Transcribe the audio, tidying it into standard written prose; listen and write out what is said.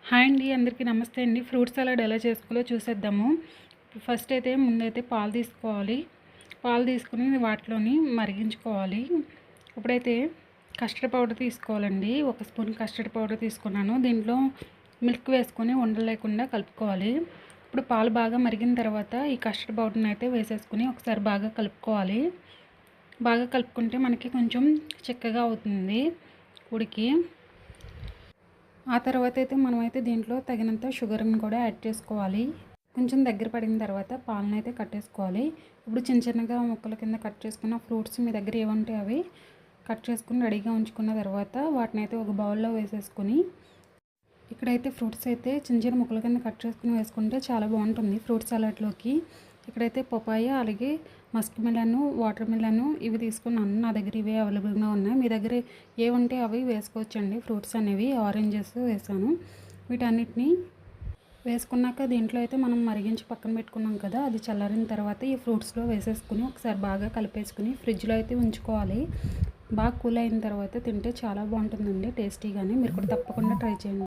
Hi అండి, అందరికీ నమస్తే అండి. ఫ్రూట్ సలాడ్ ఎలా చేసుకోవాలో చూసేద్దాము. ఫస్ట్ అయితే ముందైతే పాలు తీసుకోవాలి. పాలు తీసుకుని వాటిలోని మరిగించుకోవాలి. ఇప్పుడైతే కస్టర్డ్ పౌడర్ తీసుకోవాలండి. 1 స్పూన్ కస్టర్డ్ పౌడర్ తీసుకున్నాను. దీంట్లో మిల్క్ వేసుకొని ఉండలు లేకుండా కలుపుకోవాలి. ఇప్పుడు పాలు బాగా మరిగిన తర్వాత ఈ కస్టర్డ్ పౌడర్ని అయితే వేసేసుకుని ఒకసారి బాగా కలుపుకోవాలి. బాగా కలుపుకుంటే మనకి కొంచెం చిక్కగా అవుతుంది ఉడికి. ఆ తర్వాత అయితే మనమైతే దీంట్లో తగినంత షుగర్ని కూడా యాడ్ చేసుకోవాలి. కొంచెం దగ్గర పడిన తర్వాత పాలను అయితే కట్టేసుకోవాలి. ఇప్పుడు చిన్న చిన్నగా ముక్కల కింద కట్ చేసుకున్న ఫ్రూట్స్ మీ దగ్గర ఏముంటే అవి కట్ చేసుకుని రెడీగా ఉంచుకున్న తర్వాత వాటిని అయితే ఒక బౌల్లో వేసేసుకొని, ఇక్కడైతే ఫ్రూట్స్ అయితే చిన్న చిన్న ముక్కల కింద కట్ చేసుకుని వేసుకుంటే చాలా బాగుంటుంది ఫ్రూట్ సలాడ్లోకి. ఇక్కడైతే పపాయ, అలాగే మస్క్ మిలన్, వాటర్ మిలన్ ఇవి తీసుకున్నాను. నా దగ్గర ఇవే అవైలబుల్గా ఉన్నాయి. మీ దగ్గర ఏ ఉంటే అవి వేసుకోవచ్చండి. ఫ్రూట్స్ అనేవి ఆరెంజెస్ వేసాను. వీటన్నిటిని వేసుకున్నాక దీంట్లో అయితే మనం మరిగించి పక్కన పెట్టుకున్నాం కదా, అది చల్లారిన తర్వాత ఈ ఫ్రూట్స్లో వేసేసుకుని ఒకసారి బాగా కలిపేసుకుని ఫ్రిడ్జ్లో అయితే ఉంచుకోవాలి. బాగా కూల్ అయిన తర్వాత తింటే చాలా బాగుంటుందండి, టేస్టీగానే. మీరు కూడా తప్పకుండా ట్రై చేయండి.